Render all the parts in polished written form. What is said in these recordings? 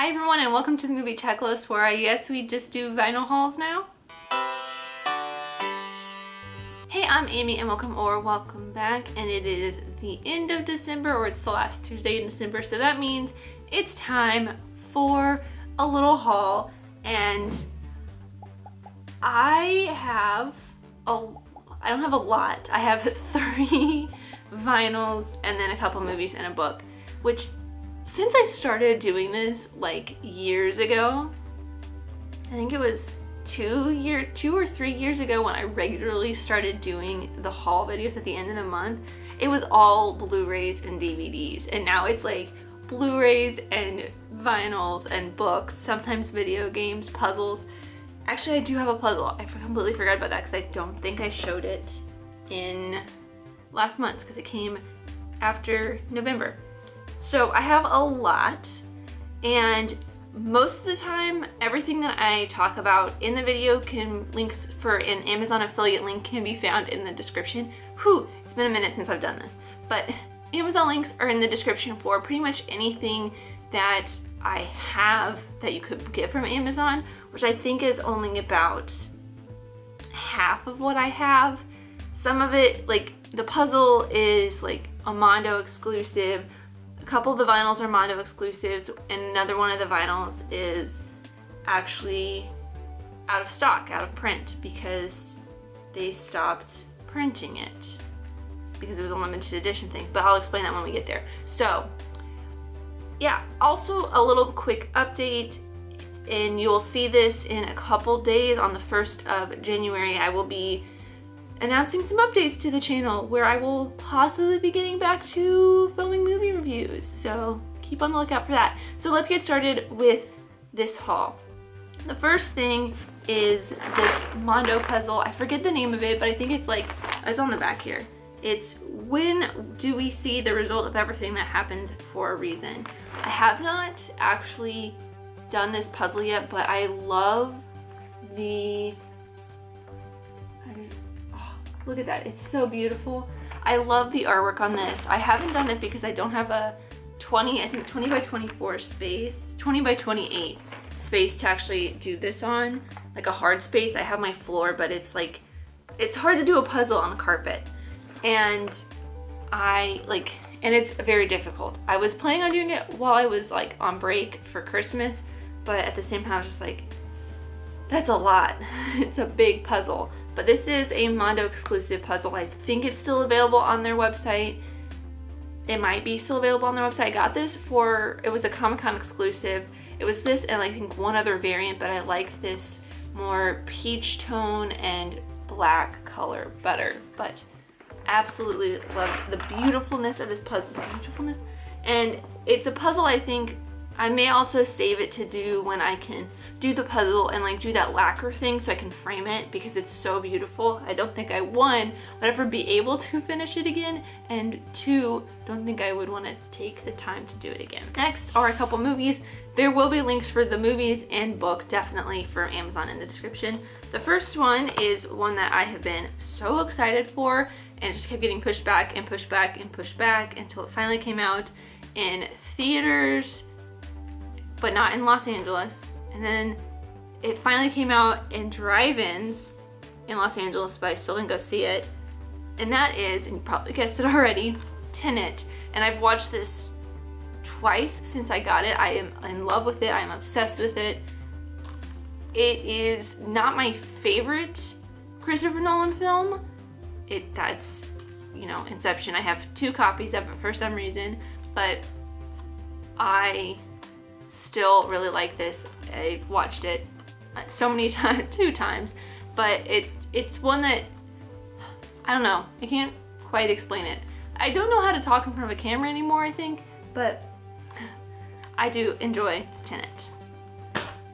Hi everyone and welcome to the movie checklist, where I guess we just do vinyl hauls now. Hey, I'm Amy and welcome back, and it is the end of December, or it's the last Tuesday in December, so that means it's time for a little haul. And I don't have a lot. I have 3 vinyls and then a couple movies and a book, which since I started doing this like years ago, I think it was 2 or 3 years ago when I regularly started doing the haul videos at the end of the month, it was all Blu-rays and DVDs, and now it's like Blu-rays and vinyls and books, sometimes video games, puzzles. Actually, I do have a puzzle. I completely forgot about that because I don't think I showed it in last month because it came after November. So I have a lot, and most of the time everything that I talk about in the video links for an Amazon affiliate link can be found in the description. Whew, it's been a minute since I've done this, but Amazon links are in the description for pretty much anything that I have that you could get from Amazon, which I think is only about half of what I have. Some of it, like the puzzle, is like a Mondo exclusive. A couple of the vinyls are Mondo exclusives, and another one of the vinyls is actually out of stock, out of print, because they stopped printing it because it was a limited edition thing, but I'll explain that when we get there. So yeah, also a little quick update, and you'll see this in a couple days. On the 1st of January, I will be announcing some updates to the channel where I will possibly be getting back to filming movie reviews, so keep on the lookout for that. So let's get started with this haul. The first thing is this Mondo Puzzle. I forget the name of it, but I think it's on the back here. It's When Do We See the Result of Everything That Happened for a Reason. I have not actually done this puzzle yet, but I love the... look at that, it's so beautiful. I love the artwork on this. I haven't done it because I don't have a 20 by 24 space, 20 by 28 space to actually do this on, like a hard space. I have my floor, but it's like, it's hard to do a puzzle on the carpet. And and it's very difficult. I was planning on doing it while I was like on break for Christmas, but at the same time I was just like, that's a lot. It's a big puzzle. But this is a Mondo exclusive puzzle. I think it's still available on their website. It might be still available on their website. I got this it was a Comic-Con exclusive. It was this and I think one other variant, but I liked this more peach tone and black color better. But absolutely love the beautifulness of this puzzle. And it's a puzzle I think I may also save it to do when I can do the puzzle and like do that lacquer thing so I can frame it, because it's so beautiful. I don't think I, 1, would ever be able to finish it again, and 2, don't think I would want to take the time to do it again. Next are a couple movies. There will be links for the movies and book definitely for Amazon in the description. The first one is one that I have been so excited for, and it just kept getting pushed back and pushed back and pushed back until it finally came out in theaters, but not in Los Angeles. And then it finally came out in drive-ins in Los Angeles, but I still didn't go see it. And that is, and you probably guessed it already, Tenet. And I've watched this twice since I got it. I am in love with it. I am obsessed with it. It is not my favorite Christopher Nolan film. That's, you know, Inception. I have 2 copies of it for some reason, but I still really like this. I watched it so many times, 2 times, but it's one that, I don't know, I can't quite explain it. I don't know how to talk in front of a camera anymore, I think, but I do enjoy Tenet.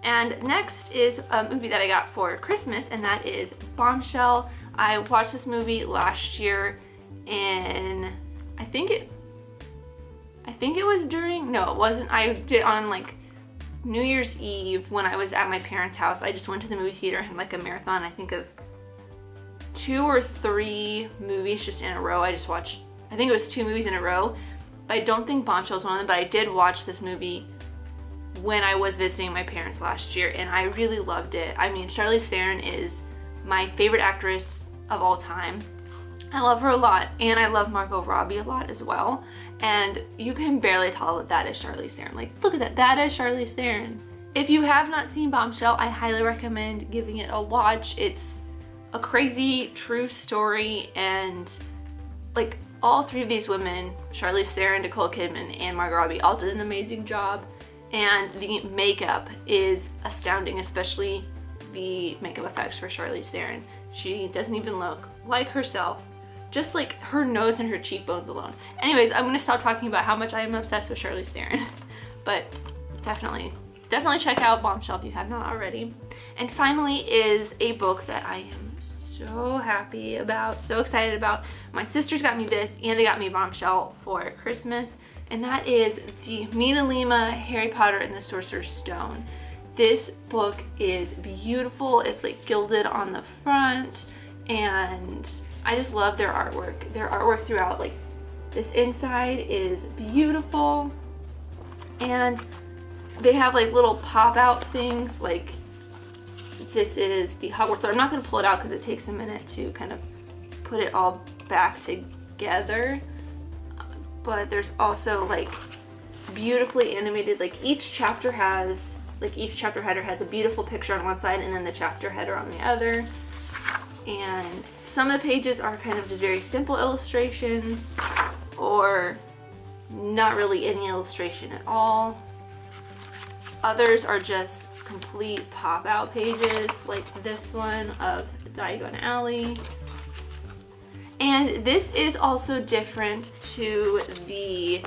And next is a movie that I got for Christmas, and that is Bombshell. I watched this movie last year in, I think it was during, no it wasn't, I did on like New Year's Eve when I was at my parents' house. I just went to the movie theater and had like a marathon, I think of 2 or 3 movies just in a row. I just watched, I think it was 2 movies in a row, but I don't think Bombshell was one of them, but I did watch this movie when I was visiting my parents last year, and I really loved it. I mean, Charlize Theron is my favorite actress of all time. I love her a lot, and I love Margot Robbie a lot as well. And you can barely tell that that is Charlize Theron. Like, look at that, that is Charlize Theron. If you have not seen Bombshell, I highly recommend giving it a watch. It's a crazy true story, and like all three of these women, Charlize Theron, Nicole Kidman, and Margot Robbie, all did an amazing job. And the makeup is astounding, especially the makeup effects for Charlize Theron. She doesn't even look like herself. Just like her nose and her cheekbones alone. Anyways, I'm gonna stop talking about how much I am obsessed with Charlize Theron. But definitely check out Bombshell if you have not already. And finally is a book that I am so happy about, so excited about. My sisters got me this, and they got me Bombshell for Christmas. And that is the Mina Lima Harry Potter and the Sorcerer's Stone. This book is beautiful. It's like gilded on the front, and I just love their artwork. Their artwork throughout, like this inside is beautiful, and they have like little pop out things. Like this is the Hogwarts. So I'm not gonna pull it out because it takes a minute to kind of put it all back together. But there's also like beautifully animated, like each chapter header has a beautiful picture on one side and then the chapter header on the other. And some of the pages are kind of just very simple illustrations, or not really any illustration at all. Others are just complete pop-out pages, like this one of Diagon Alley. And this is also different to the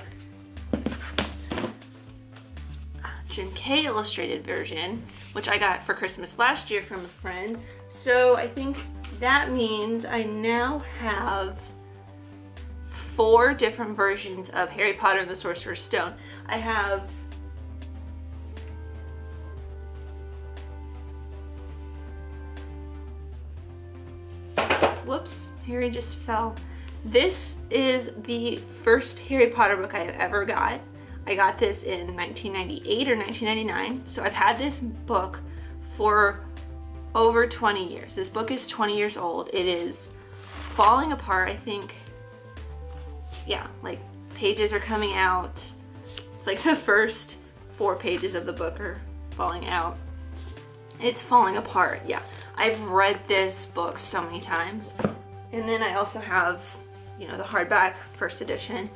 Jim Kay illustrated version, which I got for Christmas last year from a friend. So I think that means I now have 4 different versions of Harry Potter and the Sorcerer's Stone. I have whoops, Harry just fell. This is the first Harry Potter book I have ever got. I got this in 1998 or 1999, so I've had this book for over 20 years. This book is 20 years old. It is falling apart, I think. Yeah, like pages are coming out. It's like the first 4 pages of the book are falling out. It's falling apart, yeah. I've read this book so many times. And then I also have, you know, the hardback first edition.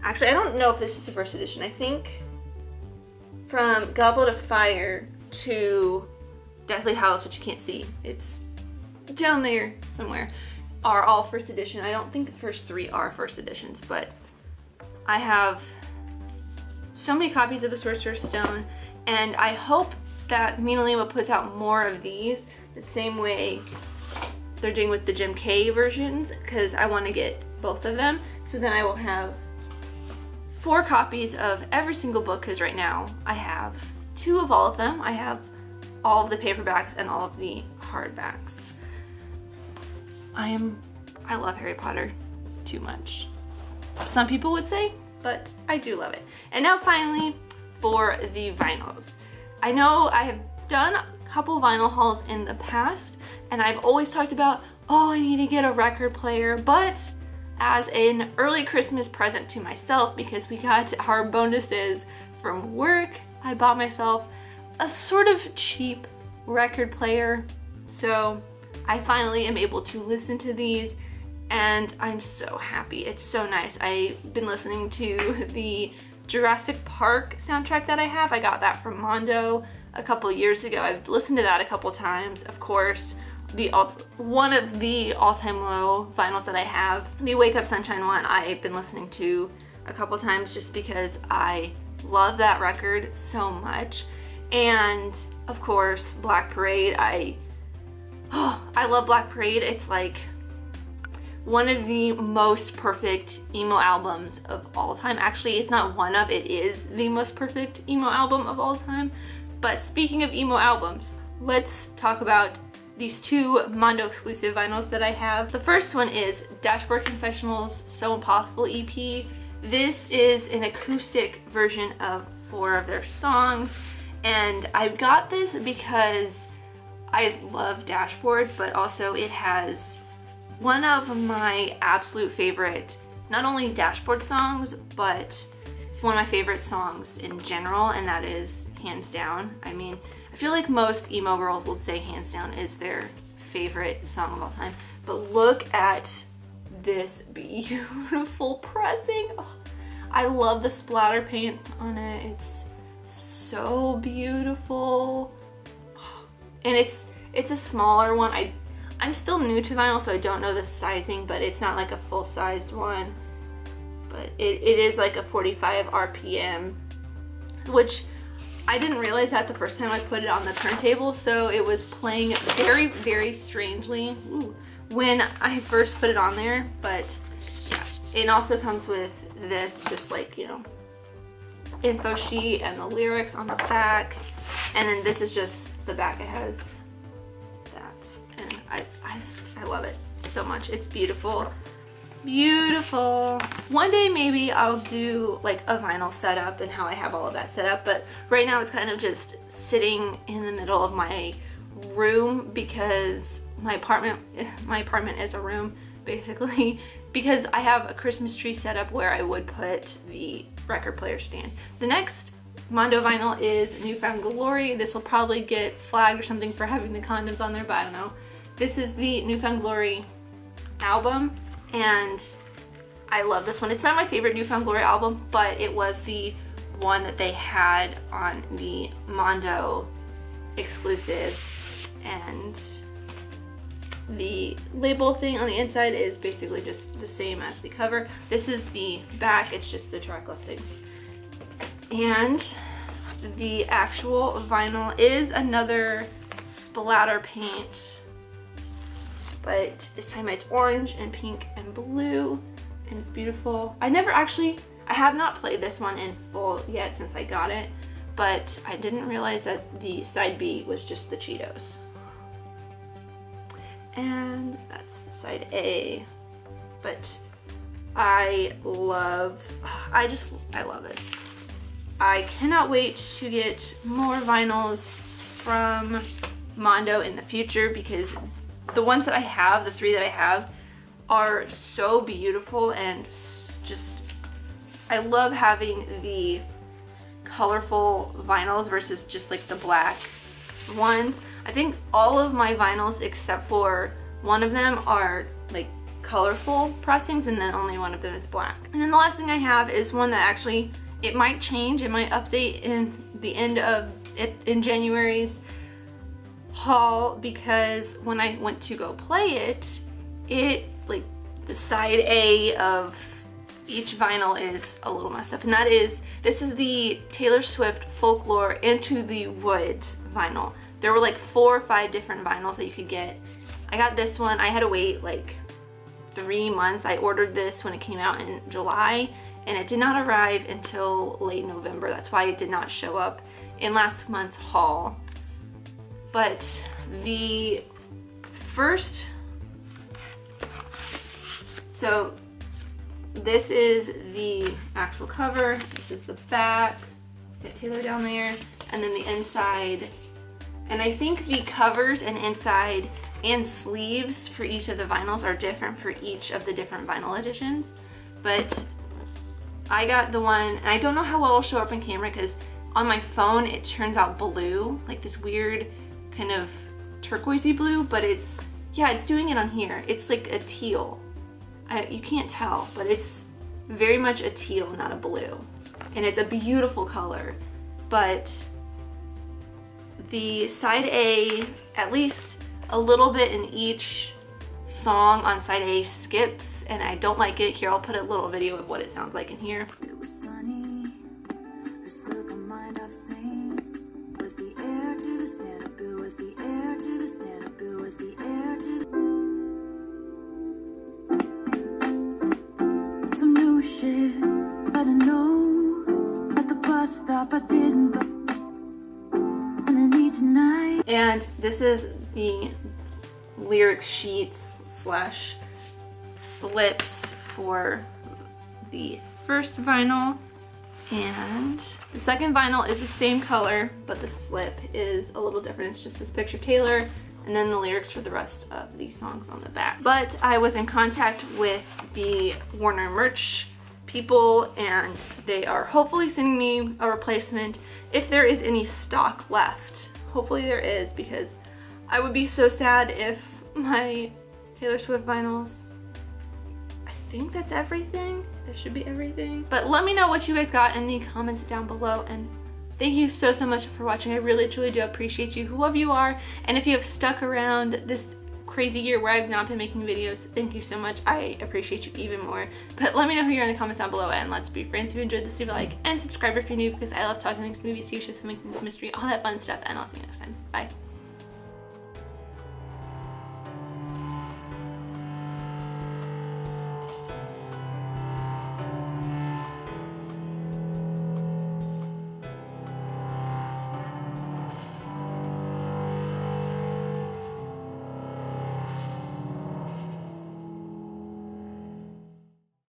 Actually, I don't know if this is the first edition. I think from Goblet of Fire to Deathly Hallows, which you can't see, it's down there somewhere, are all first edition. I don't think the first 3 are first editions, but I have so many copies of the Sorcerer's Stone, and I hope that Mina Lima puts out more of these the same way they're doing with the Jim Kay versions, because I want to get both of them, so then I will have 4 copies of every single book, because right now I have 2 of all of them. I have all of the paperbacks and all of the hardbacks. I love Harry Potter too much. Some people would say, but I do love it. And now finally for the vinyls. I know I have done a couple vinyl hauls in the past, and I've always talked about, oh, I need to get a record player, but as an early Christmas present to myself, because we got our bonuses from work, I bought myself a sort of cheap record player. So I finally am able to listen to these, and I'm so happy. It's so nice. I've been listening to the Jurassic Park soundtrack that I have. I got that from Mondo a couple years ago. I've listened to that a couple times. Of course, one of the all-time low vinyls that I have, the Wake Up Sunshine one, I've been listening to a couple times just because I love that record so much. And of course, Black Parade. I love Black Parade. It's like one of the most perfect emo albums of all time. Actually, it's not one of, it is the most perfect emo album of all time. But speaking of emo albums, let's talk about these 2 Mondo exclusive vinyls that I have. The first one is Dashboard Confessional's So Impossible EP. This is an acoustic version of 4 of their songs. And I got this because I love Dashboard, but also it has one of my absolute favorite, not only Dashboard songs, but one of my favorite songs in general, and that is Hands Down. I mean, I feel like most emo girls would say Hands Down is their favorite song of all time, but look at this beautiful pressing. Oh, I love the splatter paint on it. It's so beautiful. And it's a smaller one. I'm still new to vinyl, so I don't know the sizing, but it's not like a full-sized one. But it is like a 45 RPM, which I didn't realize that the first time I put it on the turntable, so it was playing very, very strangely when I first put it on there. But yeah, it also comes with this, just like, you know, info sheet and the lyrics on the back, and then this is just the back. It has that, and I love it so much. It's beautiful. Beautiful. One day maybe I'll do like a vinyl setup and how I have all of that set up, but right now it's kind of just sitting in the middle of my room because my apartment is a room basically, because I have a Christmas tree set up where I would put the record player stand. The next Mondo vinyl is Newfound Glory. This will probably get flagged or something for having the condoms on there, but I don't know. This is the Newfound Glory album, and I love this one. It's not my favorite Newfound Glory album, but it was the one that they had on the Mondo exclusive, and the label thing on the inside is basically just the same as the cover. This is the back, it's just the track listings. And the actual vinyl is another splatter paint, but this time it's orange and pink and blue, and it's beautiful. I have not played this one in full yet since I got it, but I didn't realize that the side B was just the Cheetos. And that's side A. But I love this. I cannot wait to get more vinyls from Mondo in the future, because the ones that I have, the 3 that I have, are so beautiful, and just, I love having the colorful vinyls versus just like the black ones. I think all of my vinyls except for one of them are like colorful pressings, and then only one of them is black. And then the last thing I have is one that actually, it might change, it might update in the end of it in January's haul, because when I went to go play it like the side A of each vinyl is a little messed up, and this is the Taylor Swift Folklore Into the Woods vinyl. There were like 4 or 5 different vinyls that you could get. I got this one. I had to wait like 3 months. I ordered this when it came out in July, and it did not arrive until late November. That's why it did not show up in last month's haul. But the first, so this is the actual cover, this is the back, get Taylor down there, and then the inside. And I think the covers and inside and sleeves for each of the vinyls are different for each of the different vinyl editions. But I got the one, and I don't know how well it'll show up in camera because on my phone it turns out blue, like this weird kind of turquoisey blue, but it's doing it on here. It's like a teal. You can't tell, but it's very much a teal, not a blue. And it's a beautiful color, but the side A, at least a little bit in each song on side A skips, and I don't like it. Here, I'll put a little video of what it sounds like in here. It was sunny, her silken mind I've seen. Was the air to the stand-up, it was the air to the stand-up, it was the air to the... Some new shit, I don't know. At the bus stop I didn't go. And each night. And this is the lyrics sheets slash slips for the first vinyl. And the second vinyl is the same color, but the slip is a little different. It's just this picture of Taylor and then the lyrics for the rest of the songs on the back. But I was in contact with the Warner merch people and they are hopefully sending me a replacement if there is any stock left. Hopefully there is, because I would be so sad if my Taylor Swift vinyls, I think that's everything. That should be everything. But let me know what you guys got in the comments down below, and thank you so much for watching. I really truly do appreciate you, whoever you are, and if you have stuck around this crazy year where I've not been making videos, thank you so much. I appreciate you even more. But let me know who you are in the comments down below, and let's be friends. If you enjoyed this, leave a like and subscribe if you're new, because I love talking things, movies, TV shows, filming, mystery, all that fun stuff, and I'll see you next time. Bye.